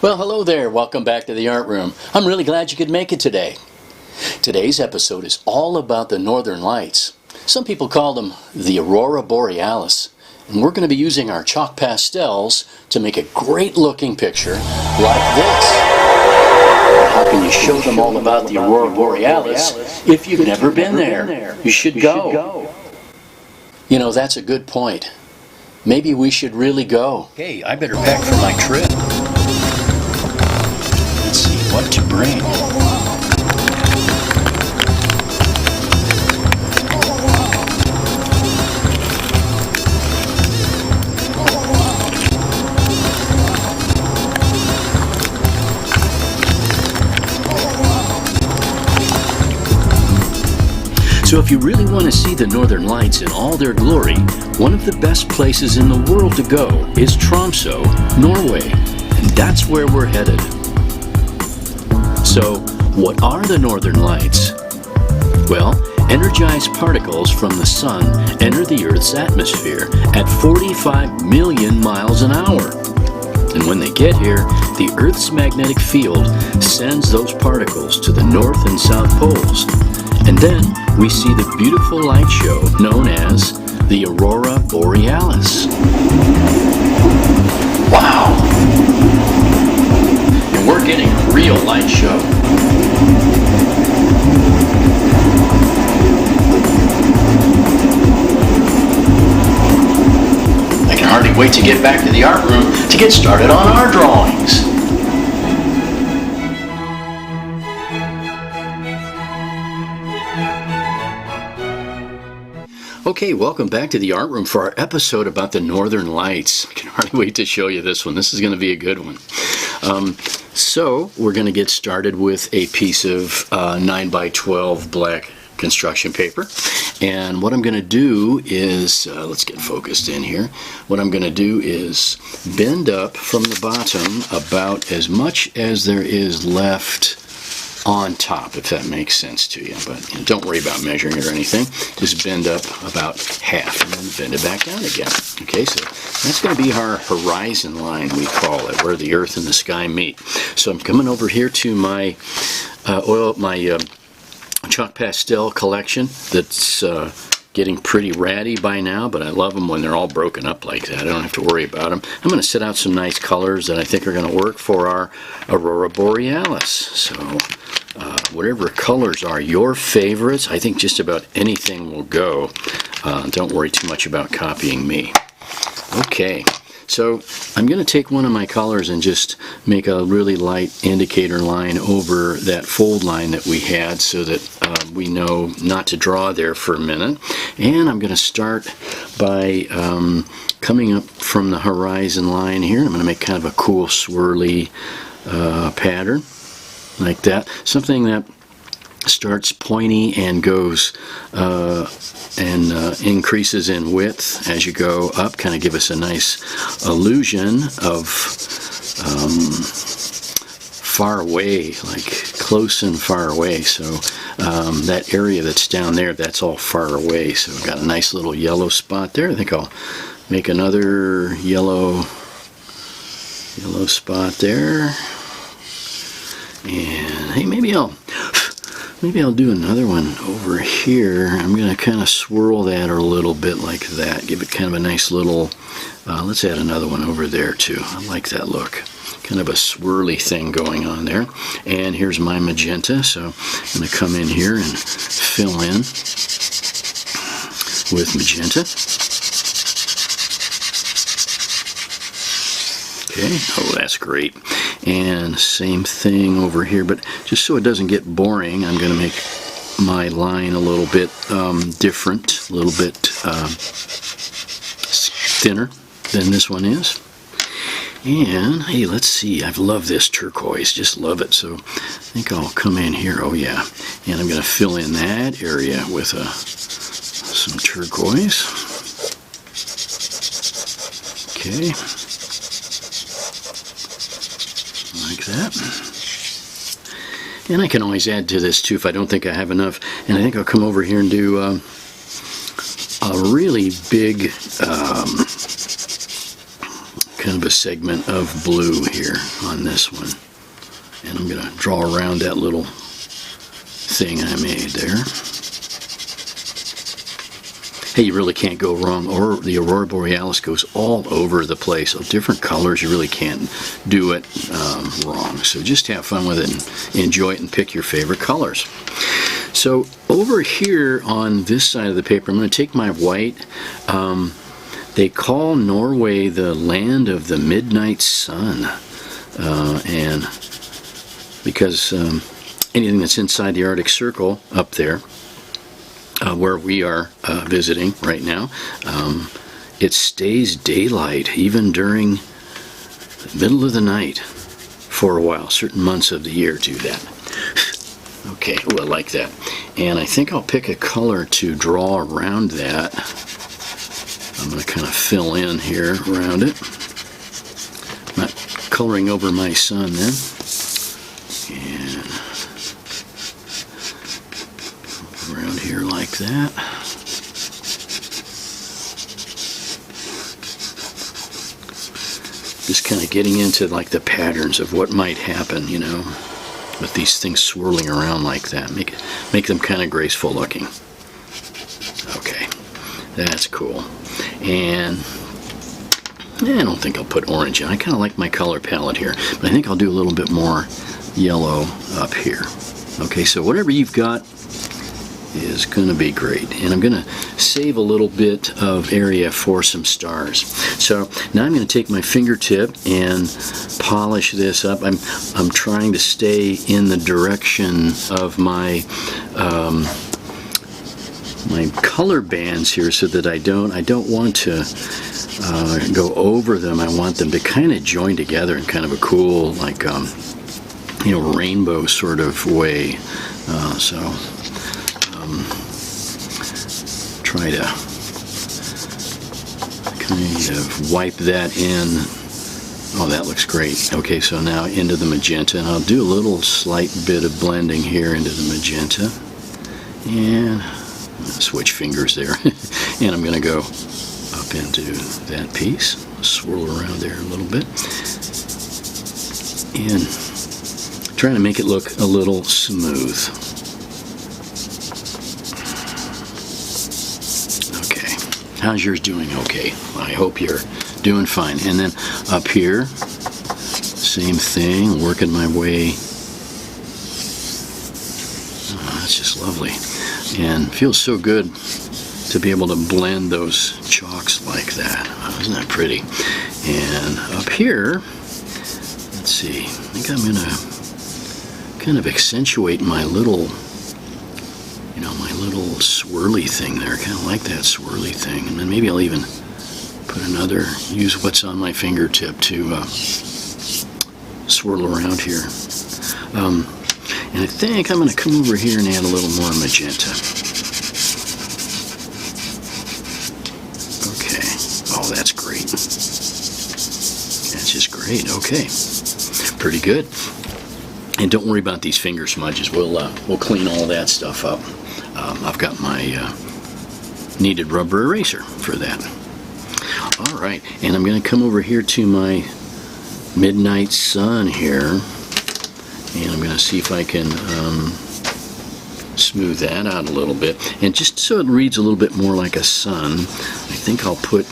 Well, hello there. Welcome back to the Art Room. I'm really glad you could make it today. Today's episode is all about the Northern Lights. Some people call them the Aurora Borealis. And we're going to be using our chalk pastels to make a great looking picture like this. How can you show them all about the Aurora Borealis if you've never been there? You should go. You know, that's a good point. Maybe we should really go. Hey, I better pack for my trip. Let's see what to bring. So if you really want to see the Northern Lights in all their glory, one of the best places in the world to go is Tromsø, Norway. And that's where we're headed. So, what are the Northern Lights? Well, energized particles from the sun enter the Earth's atmosphere at 45 million miles an hour. And when they get here, the Earth's magnetic field sends those particles to the North and South poles. And then we see the beautiful light show known as the Aurora Borealis. Wow! And we're getting a real light show. I can hardly wait to get back to the art room to get started on our drawings. Okay, welcome back to the art room for our episode about the Northern Lights. I can hardly wait to show you this one. This is going to be a good one. So we're going to get started with a piece of 9x12 black construction paper. And what I'm going to do is, let's get focused in here. What I'm going to do is bend up from the bottom about as much as there is left on top, if that makes sense to you. But don't worry about measuring it or anything. Just bend up about half and then bend it back down again. Okay, so that's going to be our horizon line, we call it, where the earth and the sky meet. So I'm coming over here to my chalk pastel collection that's getting pretty ratty by now, but I love them when they're all broken up like that. I don't have to worry about them. I'm going to set out some nice colors that I think are going to work for our Aurora Borealis. So whatever colors are your favorites, I think just about anything will go. Don't worry too much about copying me. Okay, so I'm going to take one of my colors and just make a really light indicator line over that fold line that we had so that we know not to draw there for a minute. And I'm going to start by coming up from the horizon line here. I'm going to make kind of a cool swirly pattern like that. Something that starts pointy and goes and increases in width as you go up, kind of give us a nice illusion of far away, like close and far away. So that area that's down there, that's all far away. So we've got a nice little yellow spot there. I think I'll make another yellow spot there. And hey, maybe I'll do another one over here. I'm going to kind of swirl that a little bit like that. Give it kind of a nice little, let's add another one over there too. I like that look. Kind of a swirly thing going on there. And here's my magenta. So I'm going to come in here and fill in with magenta. Okay, oh, that's great. And same thing over here, but just so it doesn't get boring, I'm going to make my line a little bit different, a little bit thinner than this one is. And hey, let's see, I've loved this turquoise, just love it. So I think I'll come in here, oh yeah, and I'm going to fill in that area with some turquoise. Okay. Like that. And I can always add to this too if I don't think I have enough. And I think I'll come over here and do a really big kind of a segment of blue here on this one. And I'm going to draw around that little thing I made there. Hey, you really can't go wrong. Or the Aurora Borealis goes all over the place. So different colors, you really can't do it wrong. So just have fun with it and enjoy it and pick your favorite colors. So over here on this side of the paper, I'm going to take my white. They call Norway the land of the midnight sun. And because anything that's inside the Arctic Circle up there, where we are visiting right now, it stays daylight even during the middle of the night for a while. Certain months of the year do that. Okay, oh, I like that. And I think I'll pick a color to draw around that. I'm going to kind of fill in here around it. Not coloring over my sun then. And around here like that. Just kind of getting into like the patterns of what might happen, you know, with these things swirling around like that. Make them kind of graceful looking. Okay, that's cool. And I don't think I'll put orange in. I kind of like my color palette here, but I think I'll do a little bit more yellow up here. Okay, so whatever you've got is going to be great. And I'm going to save a little bit of area for some stars. So now I'm going to take my fingertip and polish this up. I'm trying to stay in the direction of my my color bands here so that I don't want to go over them. I want them to kind of join together in kind of a cool, like you know, rainbow sort of way. Try to kind of wipe that in. Oh, that looks great. Okay, so now into the magenta, and I'll do a little slight bit of blending here into the magenta. And I'm gonna switch fingers there. And I'm going to go up into that piece, swirl around there a little bit, and trying to make it look a little smooth. How's yours doing? Okay. I hope you're doing fine. And then up here, same thing, working my way. Oh, that's just lovely. And feels so good to be able to blend those chalks like that. Oh, isn't that pretty? And up here, let's see, I think I'm going to kind of accentuate my little swirly thing there. Kind of like that swirly thing. And then maybe I'll even put use what's on my fingertip to swirl around here. And I think I'm going to come over here and add a little more magenta. Okay. Oh, that's great. That's just great. Okay. Pretty good. And don't worry about these finger smudges. We'll clean all that stuff up. I've got my kneaded rubber eraser for that. All right, and I'm going to come over here to my midnight sun here, and I'm going to see if I can smooth that out a little bit. And just so it reads a little bit more like a sun, I think I'll put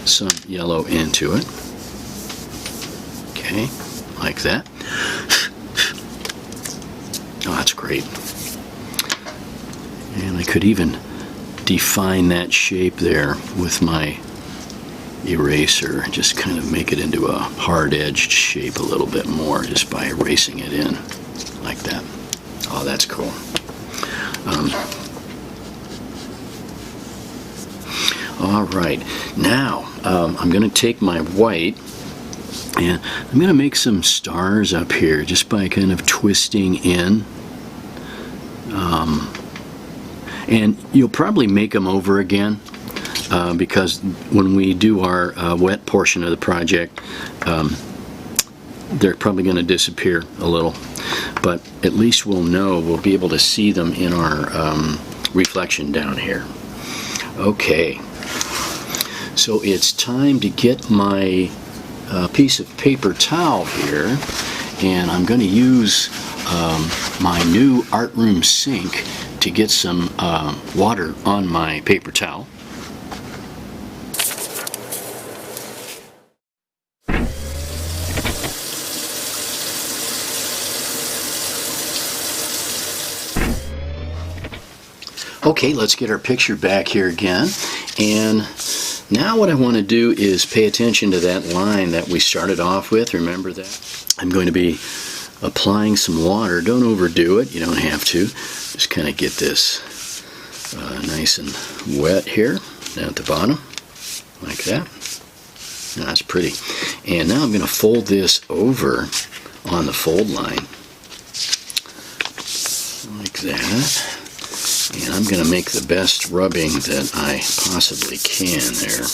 some yellow into it. Okay, like that. Oh, that's great. And I could even define that shape there with my eraser, just kind of make it into a hard-edged shape a little bit more just by erasing it in like that. Oh, that's cool. All right, now I'm going to take my white and I'm going to make some stars up here just by kind of twisting in. And you'll probably make them over again because when we do our wet portion of the project, they're probably going to disappear a little. But at least we'll be able to see them in our reflection down here. Okay. So it's time to get my piece of paper towel here, and I'm going to use my new art room sink to get some water on my paper towel. Okay, let's get our picture back here again, and now what I want to do is pay attention to that line that we started off with. Remember that? I'm going to be applying some water. Don't overdo it, you don't have to. Just kind of get this nice and wet here down at the bottom, like that. Now, that's pretty. And now I'm going to fold this over on the fold line, like that. And I'm going to make the best rubbing that I possibly can there.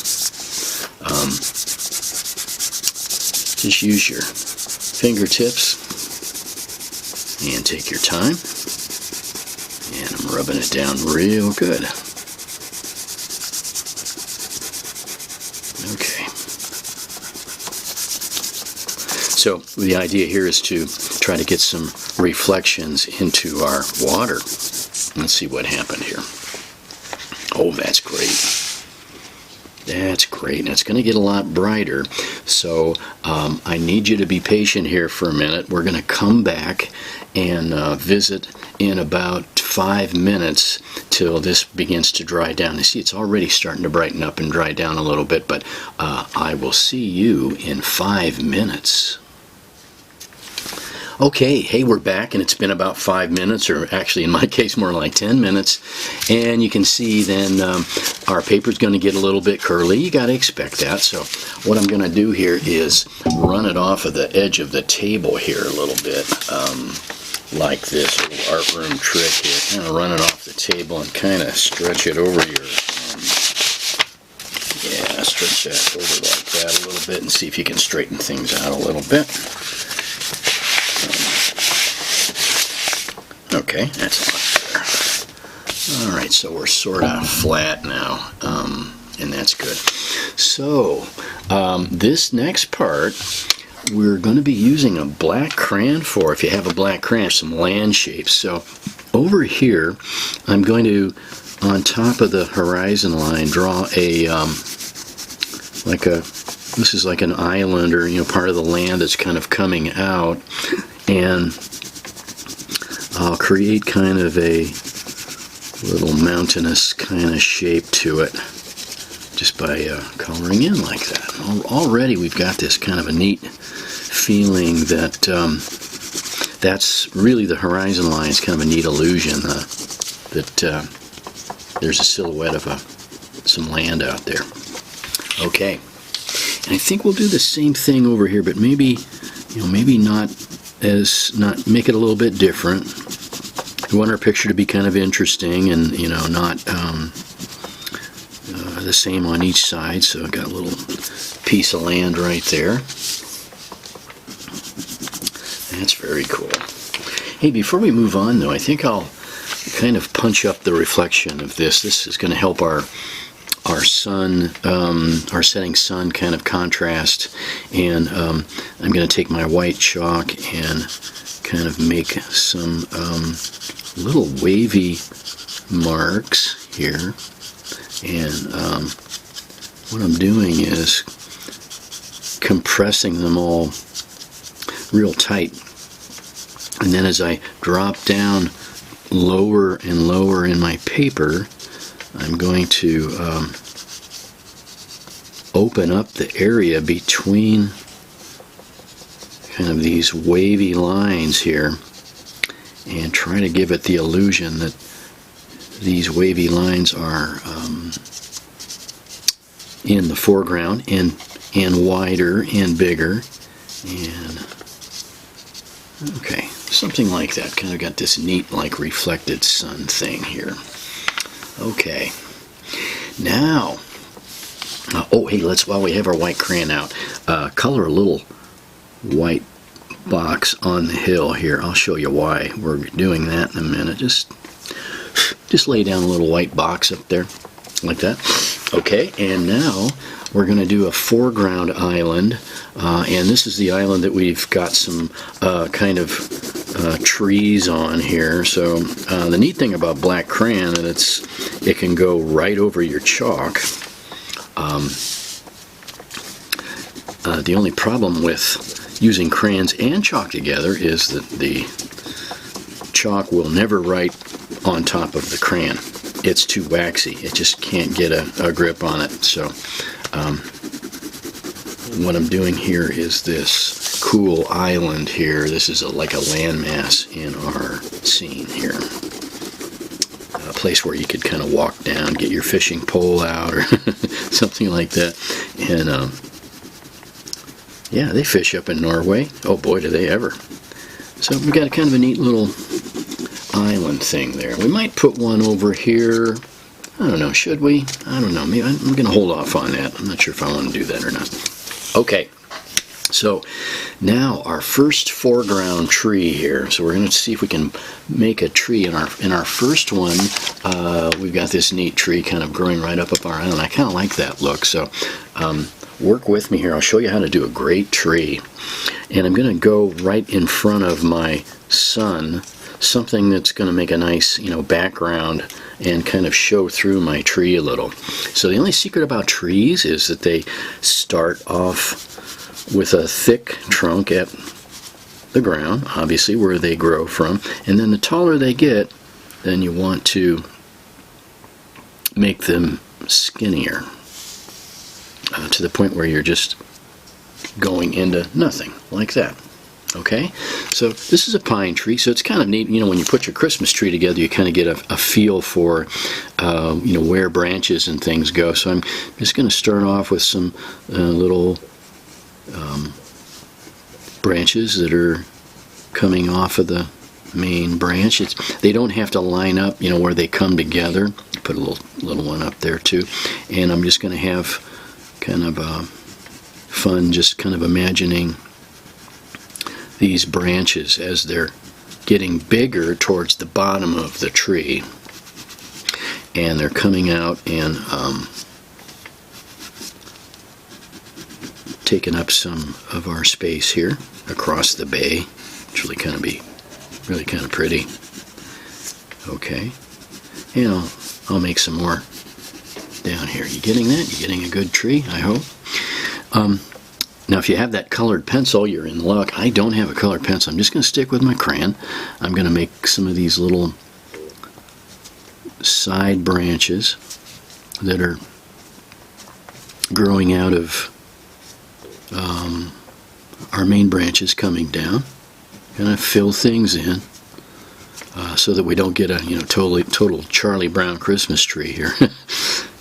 Just use your fingertips and take your time. And I'm rubbing it down real good. Okay. So the idea here is to try to get some reflections into our water. Let's see what happened here. Oh, that's great. That's great. And it's going to get a lot brighter. So I need you to be patient here for a minute. We're going to come back and visit in about 5 minutes till this begins to dry down. You see, it's already starting to brighten up and dry down a little bit, but I will see you in 5 minutes. Okay, hey, we're back, and it's been about 5 minutes, or actually in my case more like 10 minutes, and you can see then our paper's going to get a little bit curly. You got to expect that. So what I'm going to do here is run it off of the edge of the table here a little bit, like this little art room trick here. Kind of run it off the table and kind of stretch it over your yeah, stretch that over like that a little bit and see if you can straighten things out a little bit. Okay, that's a lot better. Alright, so we're sort of flat now, and that's good. So, this next part, we're going to be using a black crayon for, if you have a black crayon, some land shapes. So, over here, I'm going to, on top of the horizon line, draw a, this is like an island, or, part of the land that's kind of coming out, and I'll create kind of a little mountainous kind of shape to it just by coloring in like that. Already we've got this kind of a neat feeling that that's really the horizon line. It's kind of a neat illusion that there's a silhouette of some land out there. Okay, and I think we'll do the same thing over here, but maybe not make it a little bit different. We want our picture to be kind of interesting and not the same on each side. So I've got a little piece of land right there. That's very cool. Hey, before we move on though, I think I'll kind of punch up the reflection of this. This is going to help our sun, our setting sun kind of contrast, and I'm going to take my white chalk and kind of make some little wavy marks here, and what I'm doing is compressing them all real tight, and then as I drop down lower and lower in my paper, I'm going to open up the area between kind of these wavy lines here and try to give it the illusion that these wavy lines are in the foreground and wider and bigger, and okay, something like that. Kind of got this neat like reflected sun thing here. Okay, now oh hey, while we have our white crayon out, color a little white box on the hill here. I'll show you why we're doing that in a minute. Just lay down a little white box up there like that. Okay, and now we're going to do a foreground island, and this is the island that we've got some kind of trees on here. So the neat thing about black crayon is it can go right over your chalk. The only problem with using crayons and chalk together is that the chalk will never write on top of the crayon. It's too waxy. It just can't get a grip on it. So what I'm doing here is this cool island here. This is like a landmass in our scene here. A place where you could kind of walk down, get your fishing pole out or something like that. And yeah, they fish up in Norway. Oh boy, do they ever. So we got kind of a neat little island thing there. We might put one over here. I don't know, should we? I don't know. Maybe I'm going to hold off on that. I'm not sure if I want to do that or not. Okay, so now our first foreground tree here. So we're going to see if we can make a tree. In our first one, we've got this neat tree kind of growing right up our island. I kind of like that look. So work with me here. I'll show you how to do a great tree. And I'm going to go right in front of my sun, something that's going to make a nice, background and kind of show through my tree a little. So the only secret about trees is that they start off with a thick trunk at the ground, obviously where they grow from, and then the taller they get, then you want to make them skinnier to the point where you're just going into nothing, like that. Okay, so this is a pine tree, so it's kind of neat. When you put your Christmas tree together, you kind of get a feel for, where branches and things go. So I'm just going to start off with some little branches that are coming off of the main branch. They don't have to line up, where they come together. Put a little one up there too, and I'm just going to have kind of fun, just kind of imagining these branches as they're getting bigger towards the bottom of the tree, and they're coming out and taking up some of our space here across the bay, which will kind of be really kind of pretty. Okay, and I'll make some more down here. You getting that? You getting a good tree, I hope. Now, if you have that colored pencil, you're in luck. I don't have a colored pencil. I'm just going to stick with my crayon. I'm going to make some of these little side branches that are growing out of our main branches coming down. Going to fill things in so that we don't get a total Charlie Brown Christmas tree here.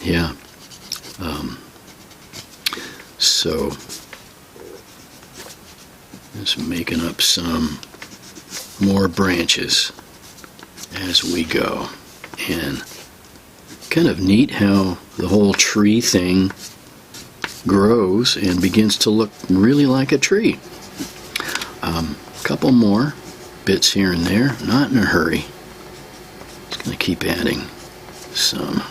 Yeah. So just making up some more branches as we go, and kind of neat how the whole tree thing grows and begins to look really like a tree. Couple more bits here and there, not in a hurry. Just going to keep adding some.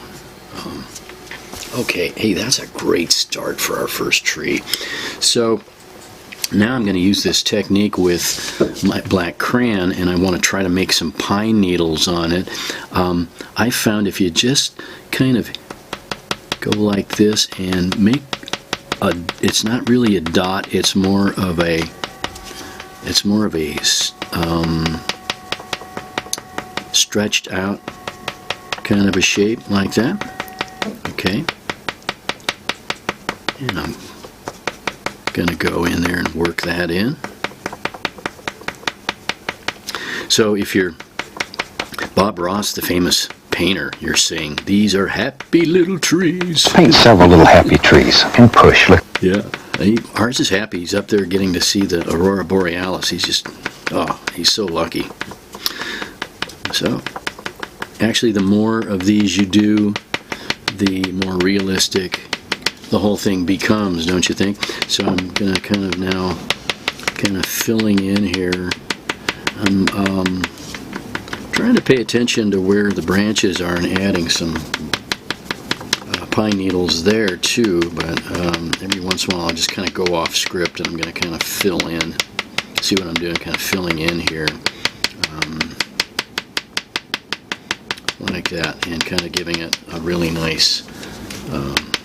Okay, hey, that's a great start for our first tree. So now I'm going to use this technique with my black crayon, and I want to try to make some pine needles on it. I found if you just kind of go like this and make it's not really a dot, it's more of a stretched out kind of a shape like that. Okay, and I'm going to go in there and work that in. So if you're Bob Ross, the famous painter, you're saying, these are happy little trees. Paint several little happy trees and push. Yeah, ours is happy. He's up there getting to see the Aurora Borealis. He's just, he's so lucky. So actually, the more of these you do, the more realistic the whole thing becomes, don't you think? So I'm going to kind of now filling in here. I'm trying to pay attention to where the branches are and adding some pine needles there too, but every once in a while I'll just kind of go off script, and I'm going to kind of fill in. See what I'm doing, kind of filling in here. Like that, and kind of giving it a really nice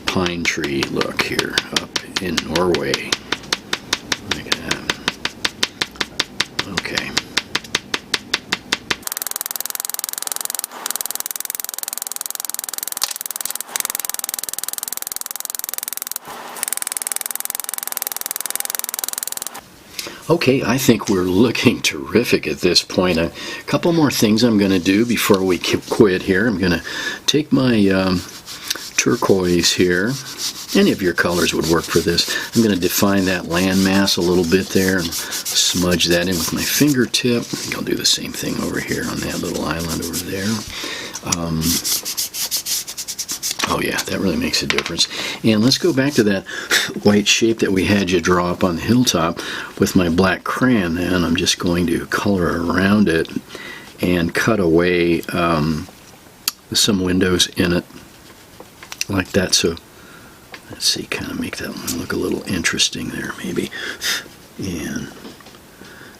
pine tree look here up in Norway. Like that. Okay. Okay, I think we're looking terrific at this point. A couple more things I'm going to do before we quit here. I'm going to take my turquoise here. Any of your colors would work for this. I'm going to define that landmass a little bit there and smudge that in with my fingertip. I think I'll do the same thing over here on that little island over there. Oh yeah, that really makes a difference. And let's go back to that white shape that we had you draw up on the hilltop with my black crayon then. I'm just going to color around it and cut away some windows in it like that. So let's see, kind of make that one look a little interesting there maybe. And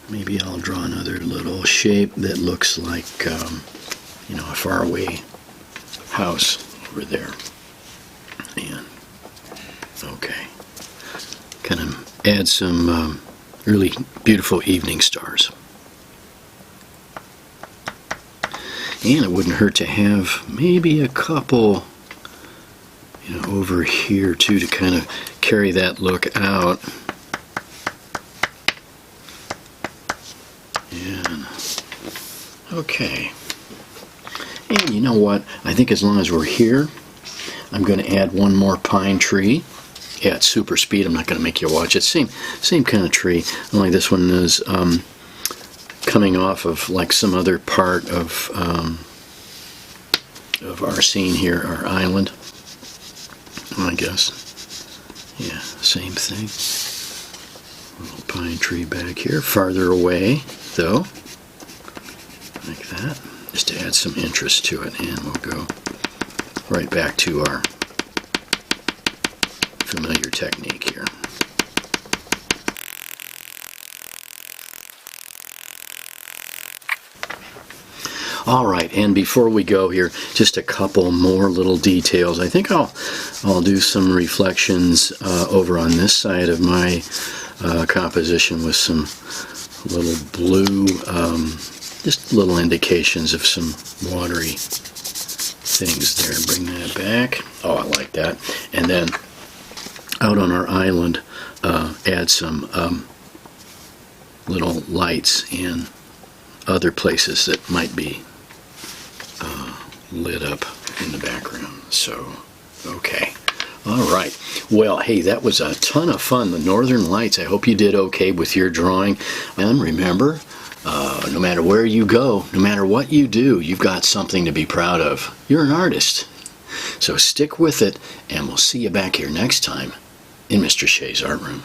maybe I'll draw another little shape that looks like, you know, a faraway house over there. And okay, kind of add some really beautiful evening stars. And it wouldn't hurt to have maybe a couple, you know, over here too, to kind of carry that look out. And okay. And you know what? I think as long as we're here, I'm going to add one more pine tree at super speed. I'm not going to make you watch it. Same kind of tree. Only this one is coming off of like some other part of our scene here, our island. I guess. Yeah, same thing. A little pine tree back here, farther away though, like that. Just to add some interest to it, and we'll go right back to our familiar technique here. All right, and before we go here, just a couple more little details. I think I'll do some reflections over on this side of my composition with some little blue, just little indications of some watery things there. Bring that back. Oh, I like that. And then out on our island, add some little lights in other places that might be lit up in the background. So, okay. All right. Well, hey, that was a ton of fun. The Northern Lights. I hope you did okay with your drawing. And remember, no matter where you go, no matter what you do, you've got something to be proud of. You're an artist. So stick with it, and we'll see you back here next time in Mr. Shay's Art Room.